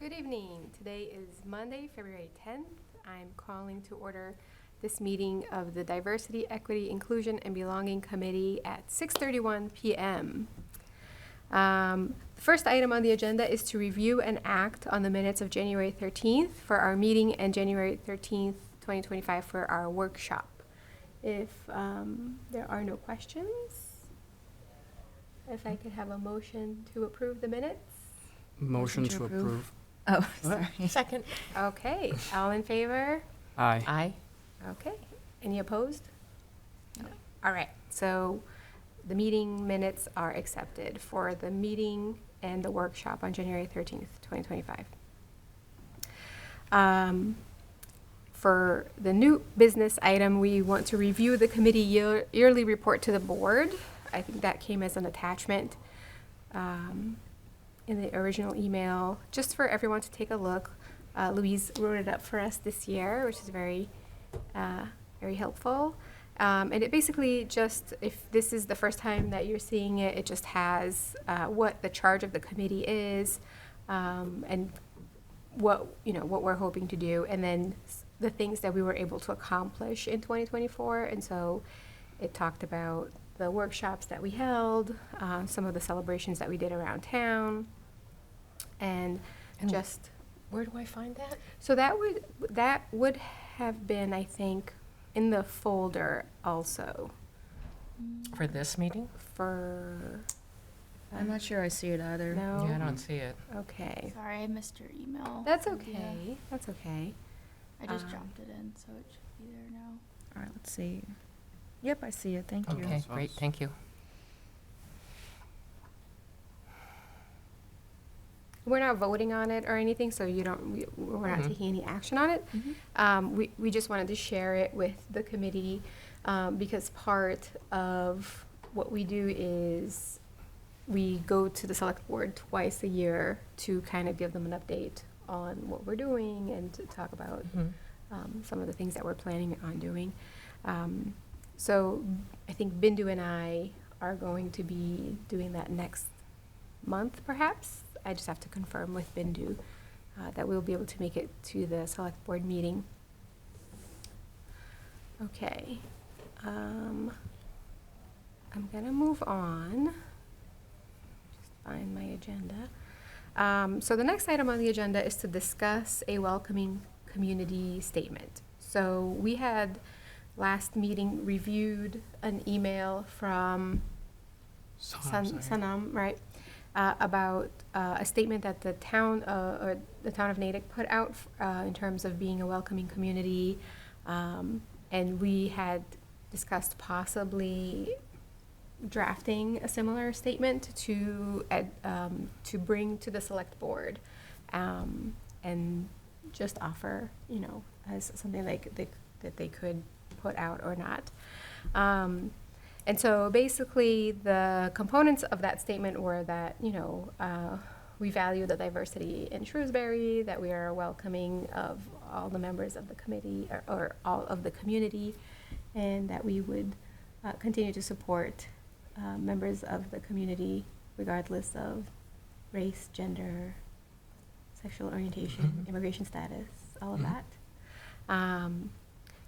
Good evening. Today is Monday, February 10th. I'm calling to order this meeting of the Diversity, Equity, Inclusion, and Belonging Committee at 6:31 p.m. The first item on the agenda is to review and act on the minutes of January 13th for our meeting and January 13th, 2025 for our workshop. If there are no questions, if I could have a motion to approve the minutes? Motion to approve. Oh, sorry. Second. Okay, all in favor? Aye. Aye. Okay, any opposed? No. All right, so the meeting minutes are accepted for the meeting and the workshop on January 13th, 2025. For the new business item, we want to review the committee yearly report to the board. I think that came as an attachment in the original email, just for everyone to take a look. Louise wrote it up for us this year, which is very helpful. And it basically just, if this is the first time that you're seeing it, it just has what the charge of the committee is, and what we're hoping to do, and then the things that we were able to accomplish in 2024. And so it talked about the workshops that we held, some of the celebrations that we did around town, and just. Where do I find that? So that would have been, I think, in the folder also For this meeting? for. I'm not sure I see it either. No. Yeah, I don't see it. Okay. Sorry, I missed your email. That's Cynthia. okay. That's okay. I just Um, dropped it in, so it should be there now. All right, let's see. Yep, I see it. Thank you. Okay, great, thank you. We're not voting on it or anything, so we're not Mhm. taking any action on it. Mm-hmm. We just wanted to share it with the committee, because part of what we do is we go to the select board twice a year to kind of give them an update on what we're doing and to talk about Mhm. some of the things that we're planning on doing. So I think Bindu and I are going to be doing that next month, perhaps. I just have to confirm with Bindu that we'll be able to make it to the select board meeting. Okay. I'm gonna move on. Just find my agenda. So the next item on the agenda is to discuss a welcoming community statement. So we had last meeting reviewed an email from Sanam, right? About a statement that the town or the town of Natick put out in terms of being a welcoming community, and we had discussed possibly drafting a similar statement to bring to the select board, and just offer, as something that they could put out or not. And so basically the components of that statement were that, we value the diversity in Shrewsbury, that we are welcoming of all the members of the committee or all of the community, and that we would continue to support members of the community regardless of race, gender, sexual orientation, Mhm. immigration status, all of Mhm. that.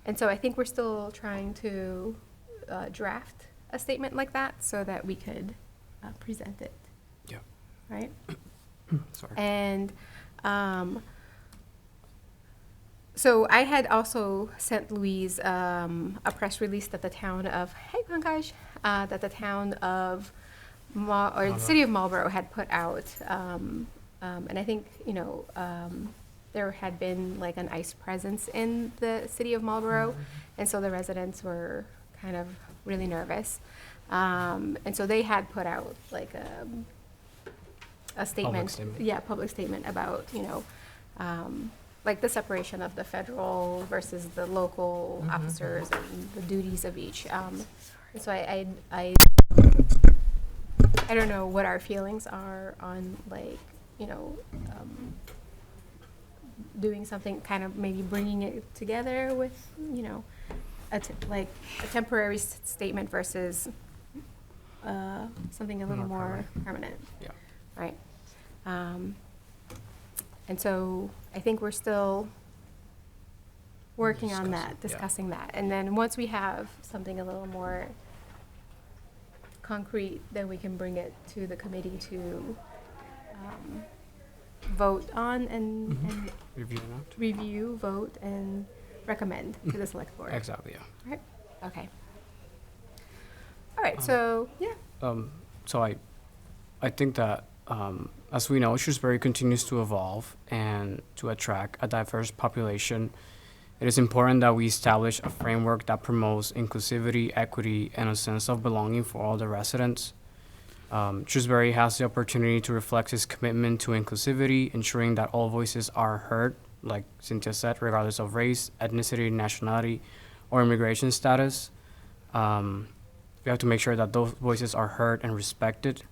And so I think we're still trying to draft a statement like that so that we could present it. Yeah. Right? Sorry. And so I had also sent Louise a press release that the town of, hey Pankaj, that the town of, the city of Marlborough had put out. And I think, there had been like an ICE presence in the city of Marlborough. And so the residents were kind of really nervous. And so they had put out like a statement. statement. Yeah, public statement about, like the separation of the federal versus the local Mhm. officers and the duties of each. And so I don't know what our feelings are on like, doing something, kind of maybe bringing it together with, like a temporary statement versus something a little More more permanent. Yeah. Right. And so I think we're still working on that, Discussing, yeah. discussing that. And then once we have something a little more concrete, then we can bring it to the committee to vote on and Review and act. review, vote, and recommend to the select board. Exactly, yeah. Okay. All right, Um, so, yeah. So I think that, as we know, Shrewsbury continues to evolve and to attract a diverse population. It is important that we establish a framework that promotes inclusivity, equity, and a sense of belonging for all the residents. Shrewsbury has the opportunity to reflect its commitment to inclusivity, ensuring that all voices are heard, like Cynthia said, regardless of race, ethnicity, nationality, or immigration status. We have to make sure that those voices are heard and respected.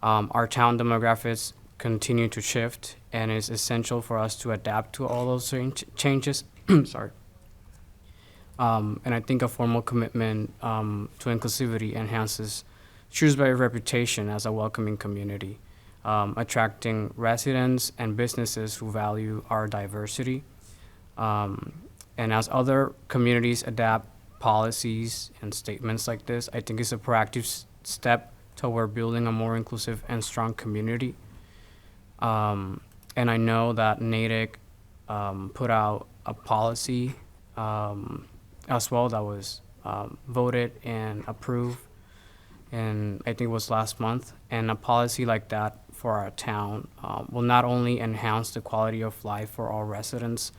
Our town demographics continue to shift, and it's essential for us to adapt to all those changes. Sorry. And I think a formal commitment to inclusivity enhances Shrewsbury's reputation as a welcoming community, attracting residents and businesses who value our diversity. And as other communities adapt policies and statements like this, I think it's a proactive step toward building a more inclusive and strong community. And I know that Natick put out a policy as well that was voted and approved, and I think it was last month. And a policy like that for our town will not only enhance the quality of life for all residents,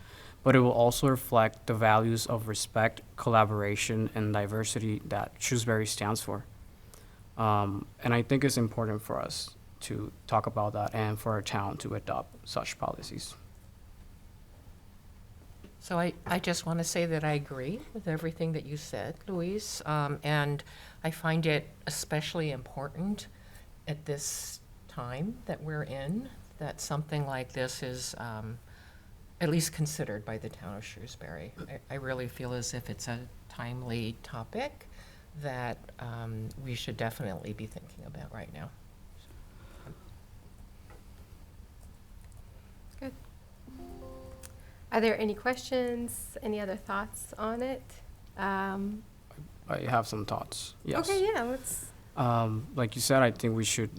but it will also reflect the values of respect, collaboration, and diversity that Shrewsbury stands for. And I think it's important for us to talk about that and for our town to adopt such policies. So I just want to say that I agree with everything that you said, Louise, and I find it especially important at this time that we're in, that something like this is at least considered by the town of Shrewsbury. I really feel as if it's a timely topic that we should definitely be thinking about right now. Good. Are there any questions, any other thoughts on it? I have some thoughts, yes. Okay, yeah, let's, Like you said, I think we should,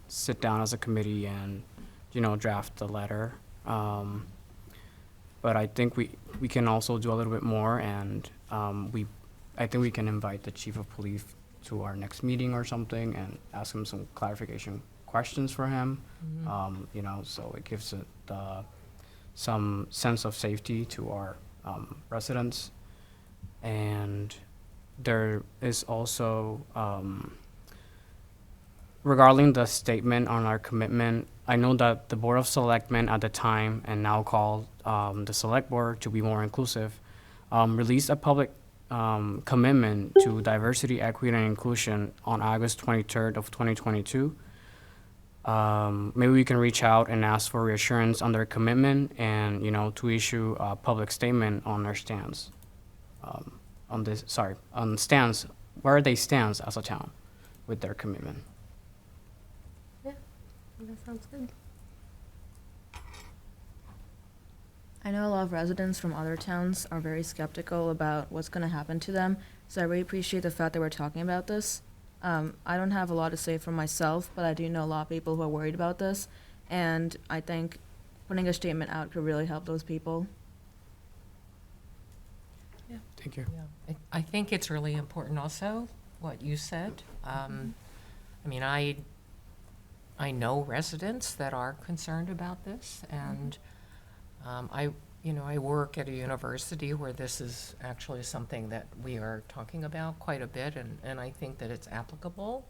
sit down as a committee and, draft the letter. But I think we can also do a little bit more, and I think we can invite the chief of police to our next meeting or something and ask him some clarification questions for him. So it gives it some sense of safety to our residents. And there is also, regarding the statement on our commitment, I know that the Board of Selectmen at the time, and now called the Select Board to be more inclusive, released a public commitment to diversity, equity, and inclusion on August 23rd of 2022. Maybe we can reach out and ask for reassurance on their commitment and, to issue a public statement on their stance. On the stance, where they stand as a town with their commitment. that sounds good. I know a lot of residents from other towns are very skeptical about what's going to happen to them, so I really appreciate the fact that we're talking about this. I don't have a lot to say for myself, but I do know a lot of people who are worried about this, and I think putting a statement out could really help those people. Thank you. Yeah, I think it's really important also, what you said. I mean, I know residents that are concerned about this, and I work at a university where this is actually something that we are talking about quite a bit, and I think that it's applicable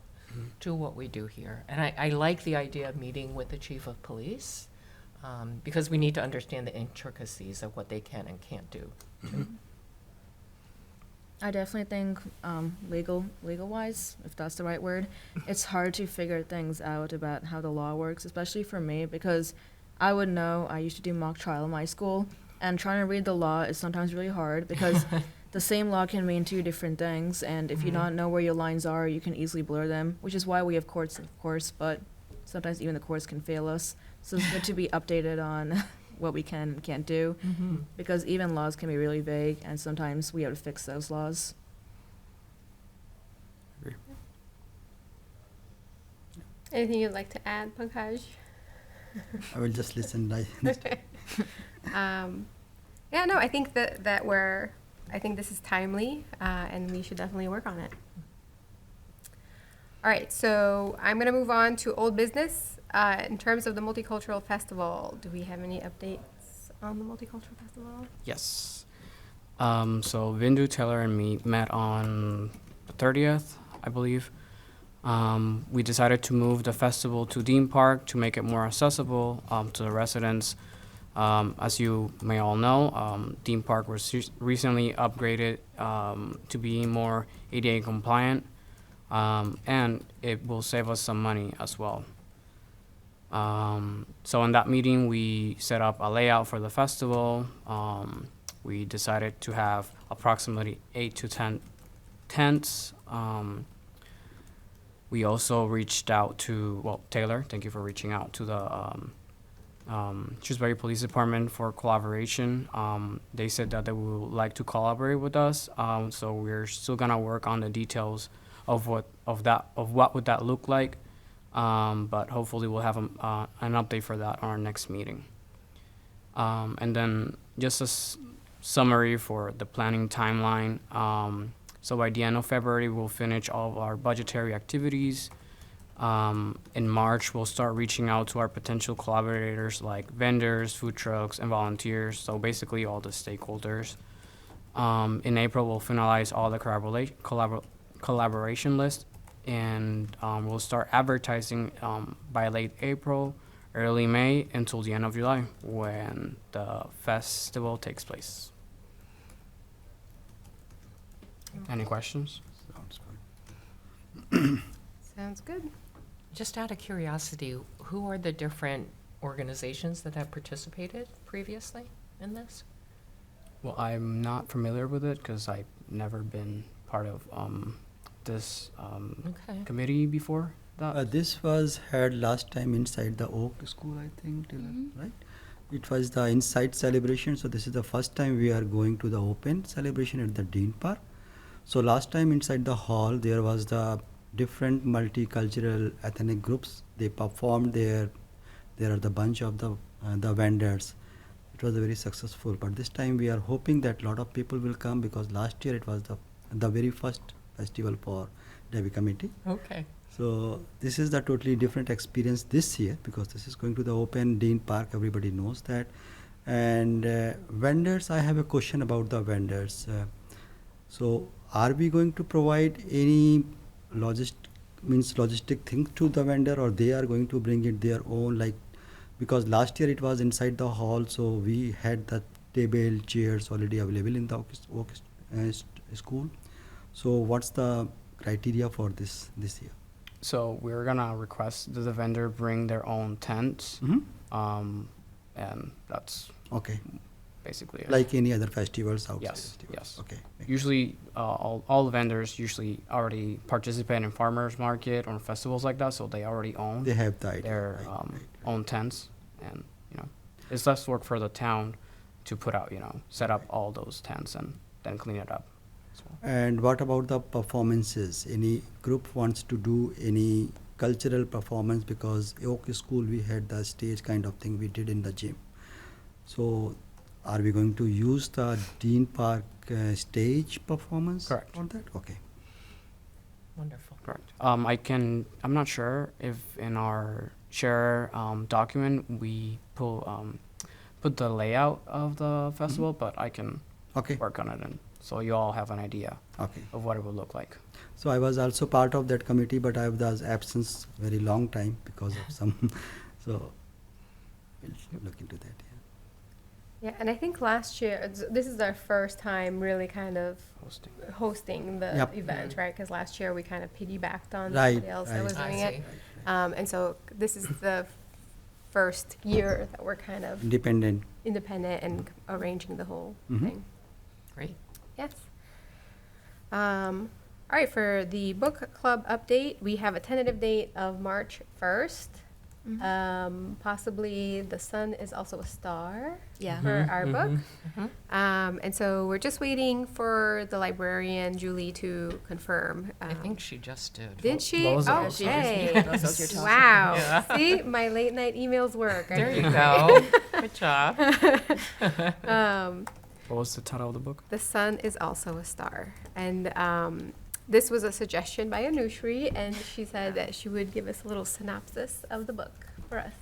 to what we do here. And I like the idea of meeting with the chief of police, because we need to understand the intricacies of what they can and can't do. I definitely think legal-wise, if that's the right word, it's hard to figure things out about how the law works, especially for me, because I would know, I used to do mock trial in my school, and trying to read the law is sometimes really hard because the same law can mean two different things, and if you don't know where your lines are, you can easily blur them, which is why we have courts, of course, but sometimes even the courts can fail us. So it's good to be updated on what we can and can't do, because even laws can be really vague, and sometimes we have to fix those laws. Anything you'd like to add, Pankaj? I will just listen. Yeah, no, I think I think this is timely, and we should definitely work on it. All right, so I'm gonna move on to old business. In terms of the Multicultural Festival, do we have any updates on the Multicultural Festival? Yes. So Vindu, Taylor, and me met on the 30th, I believe. We decided to move the festival to Dean Park to make it more accessible to the residents. As you may all know, Dean Park was recently upgraded to be more ADA compliant, and it will save us some money as well. So in that meeting, we set up a layout for the festival. We decided to have approximately 8 to 10 tents. We also reached out to, well, Taylor, thank you for reaching out to the Shrewsbury Police Department for collaboration. They said that they would like to collaborate with us. So we're still gonna work on the details of what would that look like. But hopefully we'll have an update for that on our next meeting. And then just a summary for the planning timeline. So by the end of February, we'll finish all of our budgetary activities. In March, we'll start reaching out to our potential collaborators like vendors, food trucks, and volunteers. So basically all the stakeholders. In April, we'll finalize all the collaboration list, and we'll start advertising by late April, early May, until the end of July when the festival takes place. Any questions? Sounds good. Sounds good. Just out of curiosity, who are the different organizations that have participated previously in this? Well, I'm not familiar with it because I've never been part of this Okay. committee before that. This was had last time inside the Oak School, I think, Taylor, Mhm. right? It was the inside celebration. So this is the first time we are going to the open celebration at the Dean Park. So last time inside the hall, there was the different multicultural ethnic groups. They performed there. There are the bunch of the vendors. It was very successful. But this time we are hoping that a lot of people will come because last year it was the very first festival for Devi committee. Okay. So this is the totally different experience this year because this is going to the open Dean Park. Everybody knows that. And vendors, I have a question about the vendors. So are we going to provide any logistic things to the vendor, or they are going to bring it their own? Like, because last year it was inside the hall, so we had the table, chairs already available in the school. So what's the criteria for this year? So we're gonna request that the vendor bring their own tents, and that's Okay, basically it. like any other festivals outside. Yes, festivals. yes. Okay. Usually, all the vendors usually already participate in farmers market or festivals like that, so they already own They have the idea. their right. own tents, and it's less work for the town to put out, set up all those tents and then clean it up as well. And what about the performances? Any group wants to do any cultural performance? Because Oak School we had the stage kind of thing we did in the gym. So are we going to use the Dean Park stage performance? Correct. For that? Okay. Wonderful. Correct. I'm not sure if in our share document we put the layout of the festival, but I can Okay. work on it, and so you all have an idea Okay. of what it would look like. So I was also part of that committee, but I was absence very long time because of some. So we'll look into that. Yeah, and I think last year, this is our first time really kind of Hosting. hosting the Yep. event, right? Because last year we kind of piggybacked on Right, somebody else that right. was I doing see. it. And so this is the first year that we're kind of Independent. independent and arranging the whole Mhm. thing. Great. Yes. All right, for the book club update, we have a tentative date of March 1st. Possibly The Sun is Also a Star Yeah. for our book. Mhm. And so we're just waiting for the librarian, Julie, to confirm. I think she just did. Did she? What was that? Oh, She okay. That's what you're talking Wow. Yeah. See, my late night emails work. There you go. Good job. What was the title of the book? The Sun is Also a Star. And this was a suggestion by Anushri, and she said that she would give us a little synopsis of the book for us.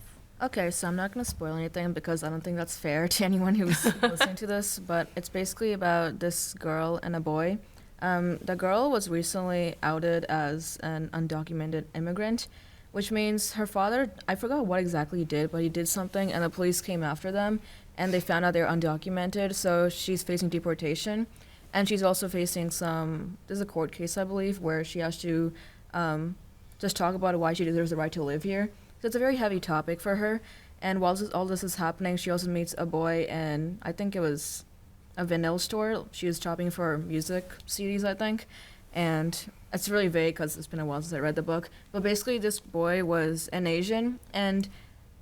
Okay, so I'm not going to spoil anything because I don't think that's fair to anyone who's listening to this, but it's basically about this girl and a boy. The girl was recently outed as an undocumented immigrant, which means her father, I forgot what exactly he did, but he did something and the police came after them and they found out they're undocumented, so she's facing deportation. And she's also facing there's a court case, I believe, where she has to just talk about why she deserves the right to live here. So it's a very heavy topic for her. And while all this is happening, she also meets a boy in, I think it was a vinyl store. She was shopping for music CDs, I think. And it's really vague because it's been a while since I read the book. But basically, this boy was an Asian. And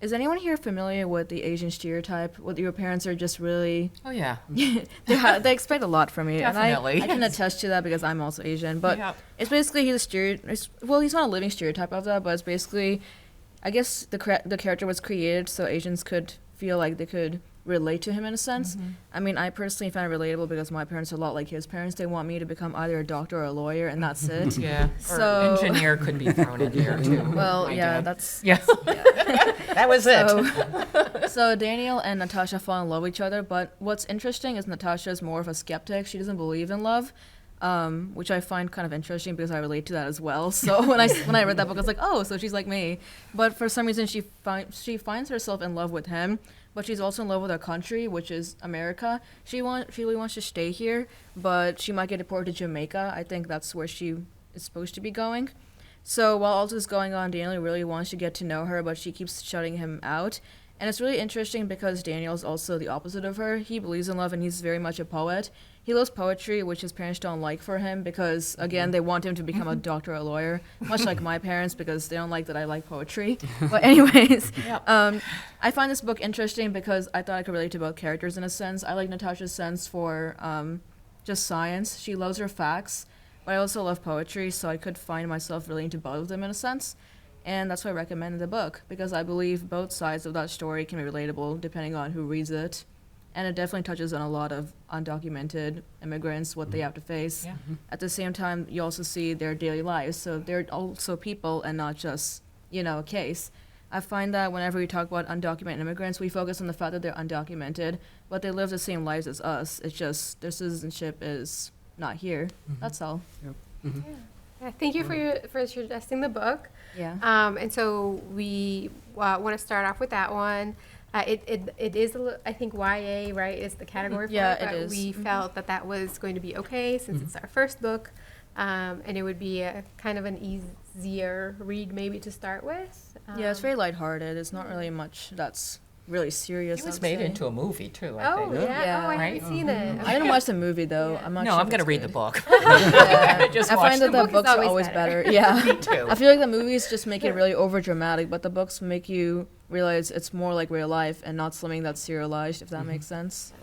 is anyone here familiar with the Asian stereotype? What your parents are just really Oh, yeah. they expect a lot from you, Definitely. and I can attest to that because I'm also Asian. But Yep. it's basically he's he's not a living stereotype of that, but it's basically, I guess the character was created so Asians could feel like they could relate to him in a sense. I mean, I personally find it relatable because my parents are a lot like his parents. They want me to become either a doctor or a lawyer, and that's it. Yeah. So- Or engineer could be thrown in there, too. Well, My yeah, dad. that's Yes. That was it. So Daniel and Natasha fall in love with each other, but what's interesting is Natasha is more of a skeptic. She doesn't believe in love, which I find kind of interesting because I relate to that as well. So when I read that book, I was like, oh, so she's like me. But for some reason, she finds herself in love with him, but she's also in love with her country, which is America. She really wants to stay here, but she might get deported to Jamaica. I think that's where she is supposed to be going. So while all this is going on, Daniel really wants to get to know her, but she keeps shutting him out. And it's really interesting because Daniel's also the opposite of her. He believes in love and he's very much a poet. He loves poetry, which his parents don't like for him because, again, they want him to become a doctor or a lawyer, much like my parents because they don't like that I like poetry. But anyways, I find this book interesting because I thought I could relate to both characters in a sense. I like Natasha's sense for just science. She loves her facts. But I also love poetry, so I could find myself relating to both of them in a sense. And that's why I recommended the book, because I believe both sides of that story can be relatable depending on who reads it. And it definitely touches on a lot of undocumented immigrants, what they have to face. Yeah. At the same time, you also see their daily lives. So they're also people and not just, a case. I find that whenever we talk about undocumented immigrants, we focus on the fact that they're undocumented, but they live the same lives as us. It's just their citizenship is not here. That's all. Yeah, thank you for suggesting the book. Yeah. And so we want to start off with that one. It is, I think YA, right, is the category for Yeah, it. But it is. we felt that was going to be okay since it's our first book. And it would be a kind of an easier read maybe to start with. Yeah, it's very lighthearted. It's not really much that's really serious. It was I'd made say. into a movie, too, I Oh, think. yeah. Yeah. Oh, I Right? haven't seen it. I didn't watch the movie though. I'm not No, sure I'm if going to it's read the good. book. Yeah. Just I watch find the that the book is books are always always better. better. Yeah. Me too. I feel like the movies just make it really over dramatic, but the books make you realize it's more like real life and not something that's serialized, if that makes sense.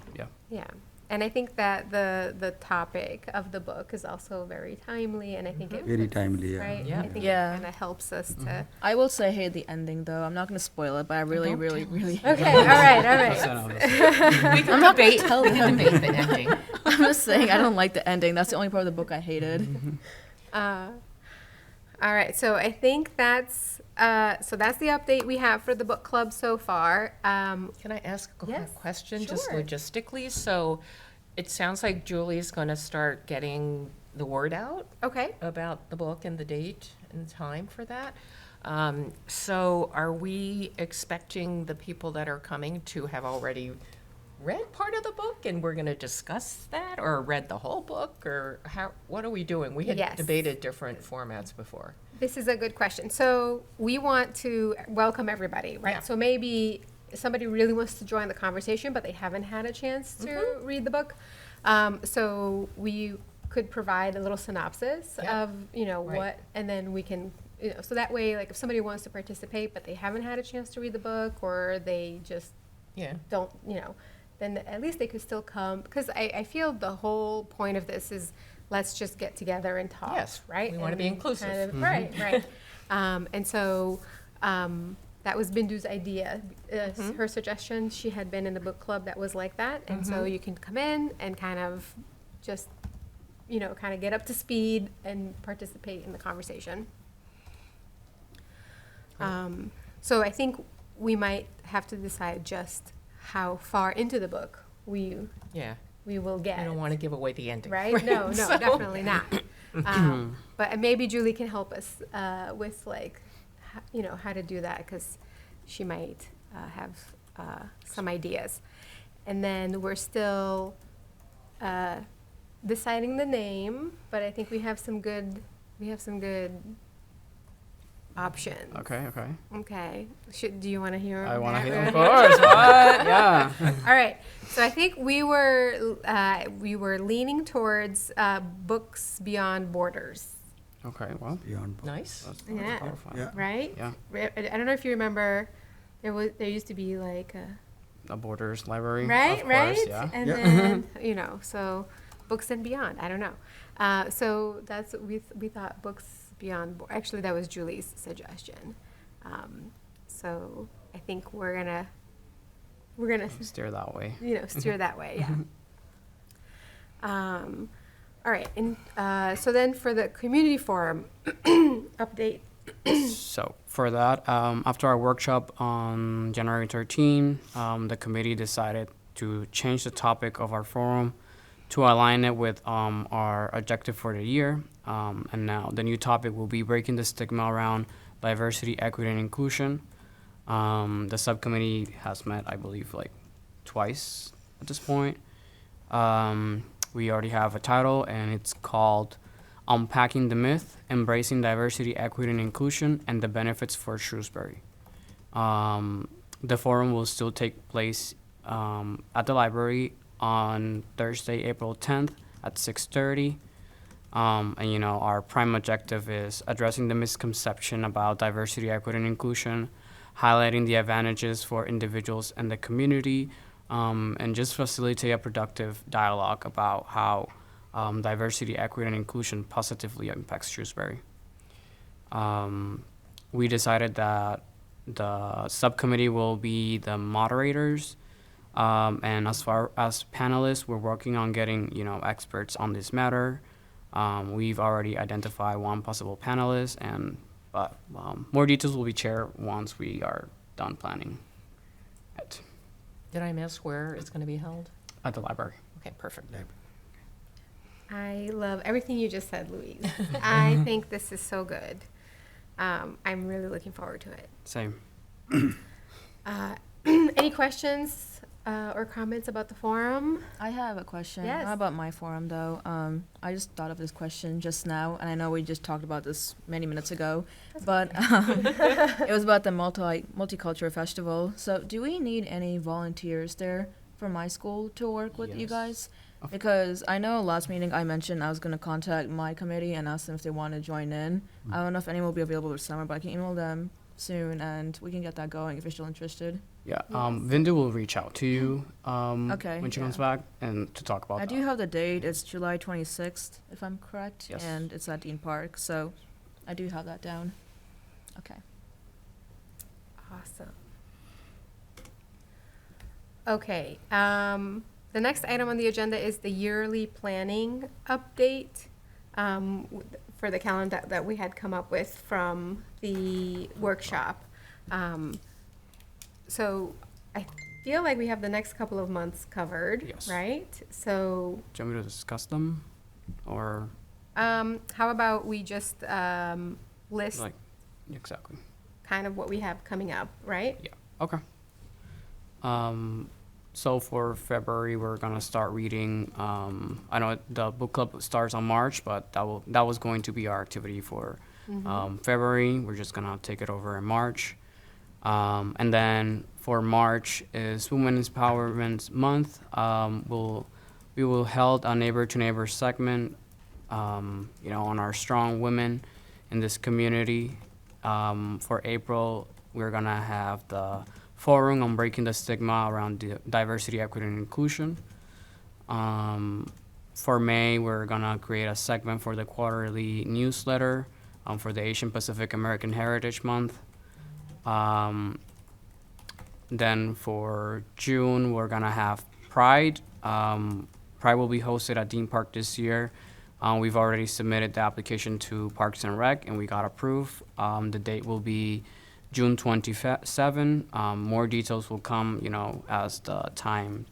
Yeah. And I think that the topic of the book is also very timely, and I think it Very puts- timely, yeah. right. Yeah. I think Yeah. it kind of helps us to. I will say, hey, the ending though. I'm not going to spoil it, but I really, really, really. Okay. All right. All right. Percent of us. We can I'm not gonna debate, tell we can them. debate the ending. I'm just saying I don't like the ending. That's the only part of the book I hated. All right, so I think that's the update we have for the book club so far. Can I ask a Yes, question, just sure. logistically? So it sounds like Julie's going to start getting the word out Okay. about the book and the date and time for that. So are we expecting the people that are coming to have already read part of the book and we're going to discuss that, or read the whole book, or what are we doing? We had Yes. debated different formats before. This is a good question. So we want to welcome everybody, right? Yeah. So maybe somebody really wants to join the conversation, but they haven't had a chance to read the book. So we could provide a little synopsis Yeah. of, Right. what, and then we can you know, so that way, like, if somebody wants to participate, but they haven't had a chance to read the book, or they just Yeah. don't, you know, then at least they could still come, because I feel the whole point of this is, let's just get together and talk, Yes, right? we wanna be And inclusive. kind of- Mhm. Right, right. And so, that was Bindu's idea. Mhm. Her suggestion, she had been in a book club that was like that, and so Mhm. you can come in and kind of just, you know, kind of get up to speed and participate in the conversation. So I think we might have to decide just how far into the book Yeah. we will get. I don't want to give away the ending. Right? No, no, So- definitely not. But maybe Julie can help us with like, you know, how to do that, because she might have some ideas. And then we're still deciding the name, but I think we have some good options. Okay, okay. Okay. Do you want to hear? I want to that? hear, of course, what? Yeah. All right. So I think we were leaning towards books beyond borders, Okay, well, Beyond. Nice. that's Yeah. clarifying. Yeah. right? Yeah, I don't know if you remember, there used to be like a the Borders Library. right, of right, course, yeah. and Yeah. then you know, so books and beyond. I don't know. So that's what we thought, books beyond. Actually, that was Julie's suggestion. So I think we're gonna Steer that way. you know, steer that way, yeah. All right, and so then for the community forum update, So for that, after our workshop on January 13, the committee decided to change the topic of our forum to align it with our objective for the year. And now the new topic will be breaking the stigma around diversity, equity, and inclusion. The subcommittee has met, I believe, like twice at this point. We already have a title, and it's called Unpacking the Myth, Embracing Diversity, Equity, and Inclusion, and the Benefits for Shrewsbury. The forum will still take place at the library on Thursday, April 10th at 6:30. And, you know, our prime objective is addressing the misconception about diversity, equity, and inclusion, highlighting the advantages for individuals and the community, and just facilitate a productive dialogue about how diversity, equity, and inclusion positively impacts Shrewsbury. We decided that the subcommittee will be the moderators, and as far as panelists, we're working on getting, you know, experts on this matter. We've already identified one possible panelist, but more details will be shared once we are done planning it Did I miss where it's going to be held? at the library. Okay, perfect. I love everything you just said, Louise. I think this is so good. I'm really looking forward to it. Same. Any questions or comments about the forum? I have a question. Yes. Not about my forum, though. I just thought of this question just now, and I know we just talked about this many minutes ago, but it was about the multicultural festival. So, do we need any volunteers there for my school to work with you Yes. guys? Of- Because I know last meeting I mentioned I was going to contact my committee and ask them if they want to join in. I don't know if anyone will be available this summer, but I can email them soon, and we can get that going if you're still interested. Yeah. Yes. Vindu will reach out to you Okay, when she comes yeah. back and to talk about I that. do have the date. It's July 26th, if I'm correct. Yes. And it's at Dean Park, so I do have that down. Okay. Awesome. Okay, the next item on the agenda is the yearly planning update for the calendar that we had come up with from the workshop. So I feel like we have the next couple of months covered, Yes. right? So Do you want me to discuss them, or how about we just list like exactly? kind of what we have coming up, right? Okay. So for February, we're gonna start reading. I know the book club starts on March, but that was going to be our activity for February. We're just gonna take it over in March, and then for March is Women's Empowerment Month. We will held a neighbor to neighbor segment, you know, on our strong women in this community. For April, we're gonna have the forum on breaking the stigma around diversity, equity, and inclusion. For May, we're gonna create a segment for the quarterly newsletter for the Asian Pacific American Heritage Month. Then for June, we're gonna have Pride. Pride will be hosted at Dean Park this year. We've already submitted the application to Parks and Rec, and we got approved. The date will be June 27. More details will come, as the time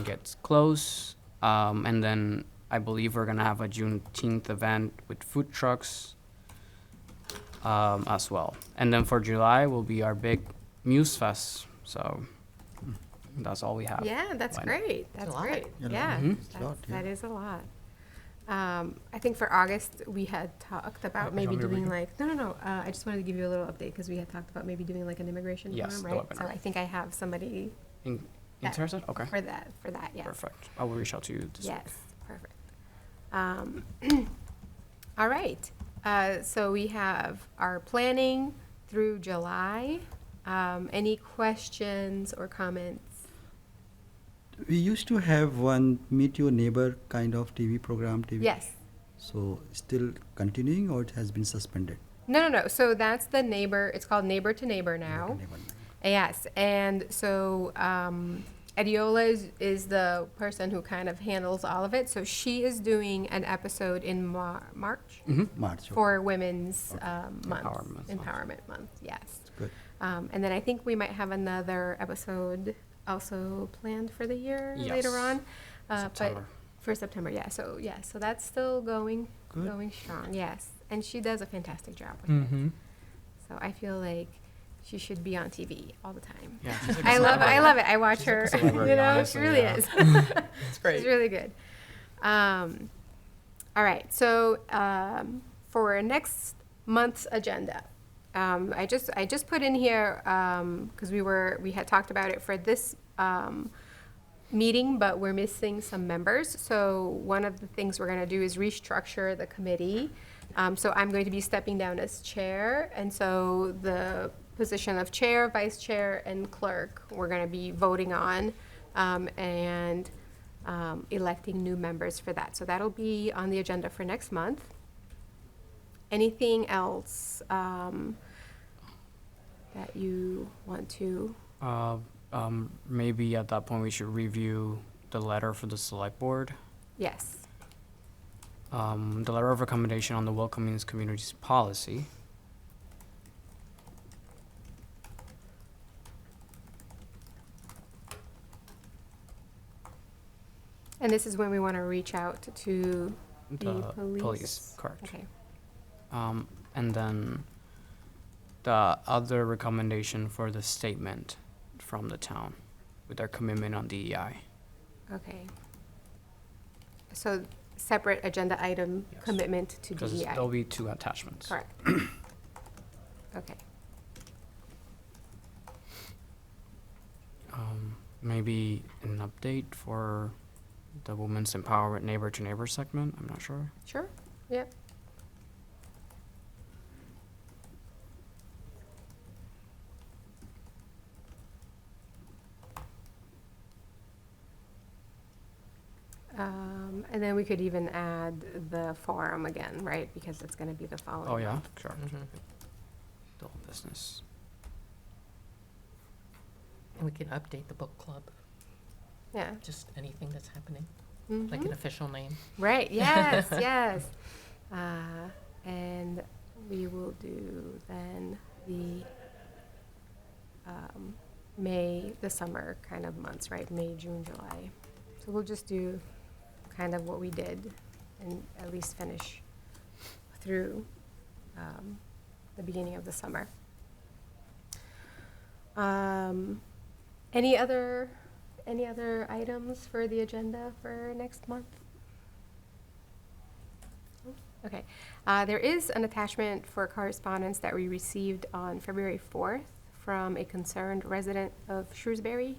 gets close. And then I believe we're gonna have a Juneteenth event with food trucks as well. And then for July will be our big Muse Fest. So that's all we have. Yeah, that's Why not? great. That's lot. great. A lot. Yeah, Mhm. It's a lot, that yeah. is a lot. I think for August, we had talked about maybe doing like, no, I just wanted to give you a little update because we had talked about maybe doing like an immigration Yes, forum, the right? So webinar. I think I have somebody that- Interested? Okay. for that, yes. Perfect. I will reach out to you this week. Yes, perfect. All right, so we have our planning through July. Any questions or comments? We used to have one Meet Your Neighbor kind of TV program. Yes. So still continuing or it has been suspended? No. So that's the neighbor, it's called Neighbor to Neighbor now. Neighbor. Yes, and so Adiola is the person who kind of handles all of it. So she is doing an episode in March March. Okay. for Women's Month. Empowerment Month. Yes. Good. And then I think we might have another episode also planned for the year later Yes. on. September. But for September, yeah. So that's still going strong. Yes, and she does a fantastic job with it. Mm-hmm. So I feel like she should be on TV all the time. Yeah. she's like a I celebrity. love it. I watch her. She's like a celebrity, She honestly, really yeah. is. It's great. She's really good. All right. So for next month's agenda, I just put in here because we had talked about it for this meeting, but we're missing some members. So one of the things we're going to do is restructure the committee. So I'm going to be stepping down as chair, and so the position of chair, vice chair, and clerk we're going to be voting on and electing new members for that. So that'll be on the agenda for next month. Anything else that you want to? Maybe at that point we should review the letter for the select board. Yes. The letter of recommendation on the welcoming communities policy. And this is when we want to reach out to the police? Correct. Okay. And then the other recommendation for the statement from the town with their commitment on DEI. Okay. So separate agenda item Yes. commitment to Because DEI. there'll be two attachments. Correct. Okay. Maybe an update for the Women's Empowerment Neighbor to Neighbor segment. I'm not sure. Sure. Yep. And then we could even add the forum again, right? Because it's going to be the following. Oh, yeah, month. sure. Mhm. The whole business. And we can update the book club, Yeah. just anything that's happening, like Mhm. an official name. Right, yes, yes. And we will do then the the summer kind of months, right? May, June, July. So we'll just do kind of what we did and at least finish through the beginning of the summer. Any other items for the agenda for next month? Okay. There is an attachment for correspondence that we received on February 4th from a concerned resident of Shrewsbury.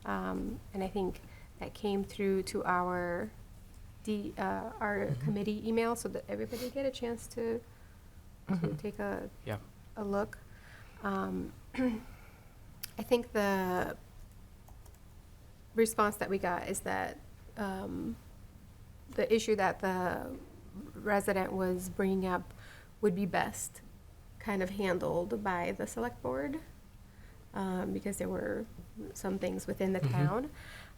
And I think that came through to our committee email so that everybody get a chance to take a Yeah. a look. I think the response that we got is that the issue that the resident was bringing up would be best kind of handled by the select board, because there were some things within the town.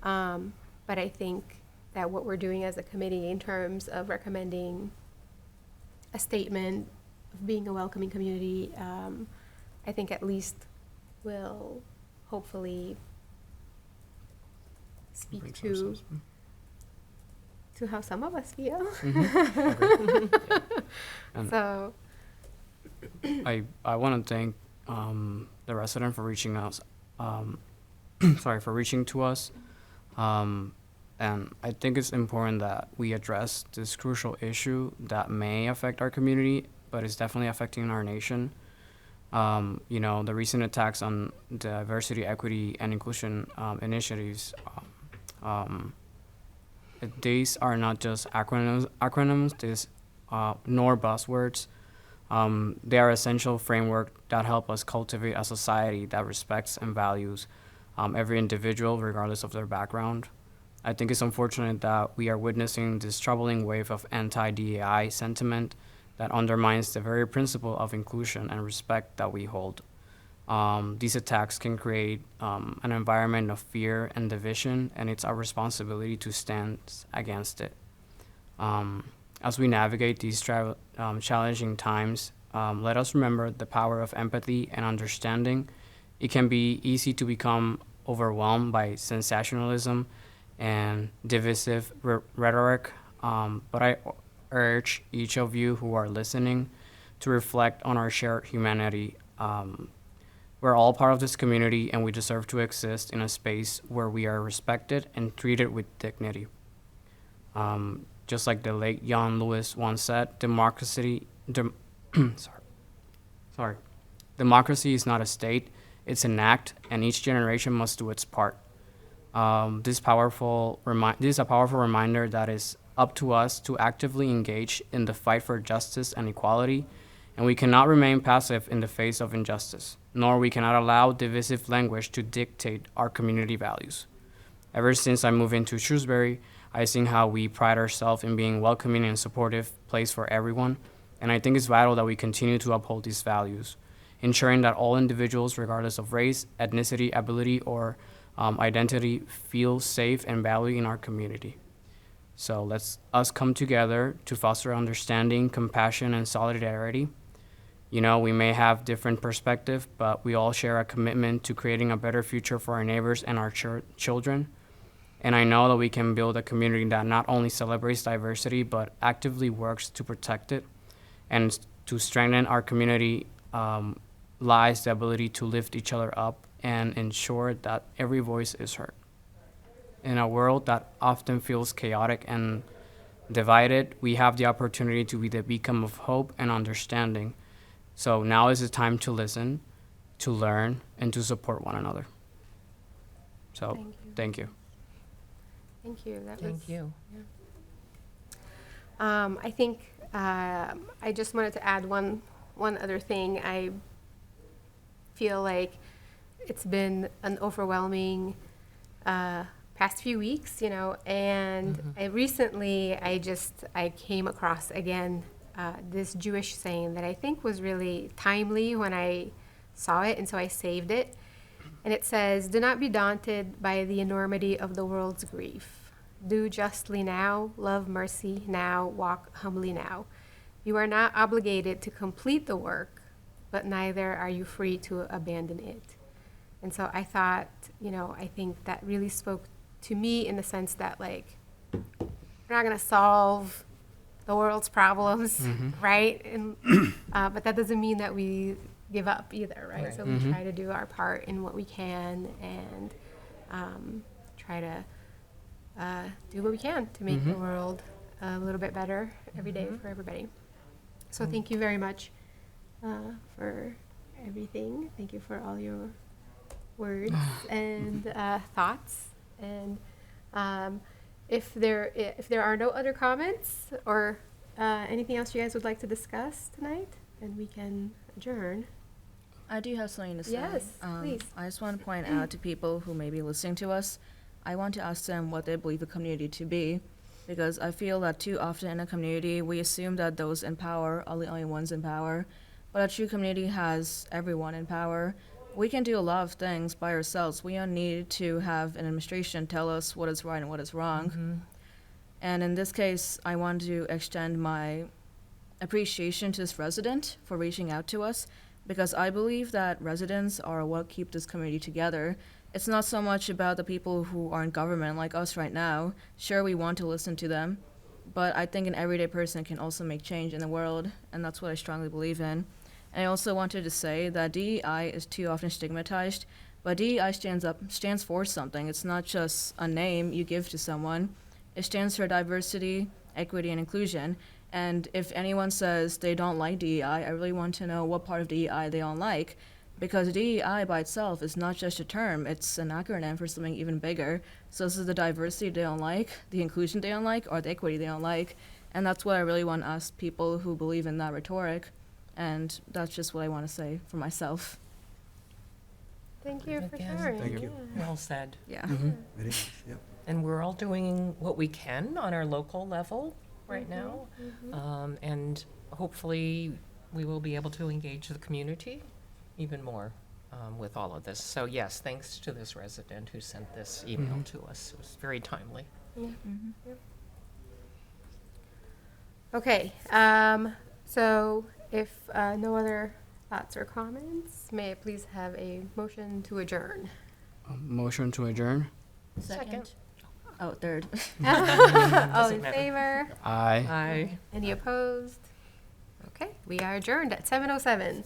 But I think that what we're doing as a committee in terms of recommending a statement of being a welcoming community, I think at least will hopefully speak Brings to ourselves- how some of us feel. And So, I want to thank the resident for reaching us, for reaching to us. And I think it's important that we address this crucial issue that may affect our community, but is definitely affecting our nation. The recent attacks on diversity, equity, and inclusion initiatives, these are not just acronyms, nor buzzwords. They are essential framework that help us cultivate a society that respects and values every individual, regardless of their background. I think it's unfortunate that we are witnessing this troubling wave of anti-DEI sentiment that undermines the very principle of inclusion and respect that we hold. These attacks can create an environment of fear and division, and it's our responsibility to stand against it. As we navigate these challenging times, let us remember the power of empathy and understanding. It can be easy to become overwhelmed by sensationalism and divisive rhetoric, but I urge each of you who are listening to reflect on our shared humanity. We're all part of this community, and we deserve to exist in a space where we are respected and treated with dignity. Just like the late John Lewis once said, democracy is not a state, it's an act, and each generation must do its part. This is a powerful reminder that it's up to us to actively engage in the fight for justice and equality, and we cannot remain passive in the face of injustice, nor we cannot allow divisive language to dictate our community values. Ever since I moved into Shrewsbury, I've seen how we pride ourselves in being welcoming and supportive place for everyone, and I think it's vital that we continue to uphold these values, ensuring that all individuals, regardless of race, ethnicity, ability, or identity, feel safe and valued in our community. So let's us come together to foster understanding, compassion, and solidarity. We may have different perspectives, but we all share a commitment to creating a better future for our neighbors and our children. And I know that we can build a community that not only celebrates diversity, but actively works to protect it. And to strengthen our community lies the ability to lift each other up and ensure that every voice is heard. In a world that often feels chaotic and divided, we have the opportunity to be the beacon of hope and understanding. So now is the time to listen, to learn, and to support one another. So, thank you. thank you. That was. Thank you. I think I just wanted to add one other thing. I feel like it's been an overwhelming past few weeks, and I came across again this Jewish saying that I think was really timely when I saw it, and so I saved it. And it says, "Do not be daunted by the enormity of the world's grief. Do justly now, love mercy now, walk humbly now. You are not obligated to complete the work, but neither are you free to abandon it." And so I thought, I think that really spoke to me in the sense that, we're not going to solve the world's problems, right? And but that doesn't mean that we give up either, right? Right. So we try to do our part in what we can and try to do what we can to make the world a little bit better every day for everybody. So thank you very much for everything. Thank you for all your words and thoughts. And if there are no other comments or anything else you guys would like to discuss tonight, then we can adjourn. I do have something to say. Yes, please. I just want to point out to people who may be listening to us, I want to ask them what they believe a community to be, because I feel that too often in a community, we assume that those in power are the only ones in power, but a true community has everyone in power. We can do a lot of things by ourselves. We don't need to have an administration tell us what is right and what is wrong. And in this case, I want to extend my appreciation to this resident for reaching out to us, because I believe that residents are what keep this community together. It's not so much about the people who are in government like us right now. Sure, we want to listen to them, but I think an everyday person can also make change in the world, and that's what I strongly believe in. And I also wanted to say that DEI is too often stigmatized, but DEI stands for something. It's not just a name you give to someone. It stands for diversity, equity, and inclusion. And if anyone says they don't like DEI, I really want to know what part of DEI they don't like, because DEI by itself is not just a term, it's an acronym for something even bigger. So this is the diversity they don't like, the inclusion they don't like, or the equity they don't like. And that's what I really want to ask people who believe in that rhetoric. And that's just what I want to say for myself. Thank you for Again, sharing. Thank you. Yeah. Well said. Yeah. Very nice, yeah. And we're all doing what we can on our local level right now. And hopefully, we will be able to engage the community even more with all of this. So yes, thanks to this resident who sent this email to us. It was very timely. Okay, so if no other thoughts or comments, may I please have a motion to adjourn? Motion to adjourn? Second. Oh, third. All Doesn't in matter. favor? Aye. Aye. Any opposed? Okay, we are adjourned at 7:07.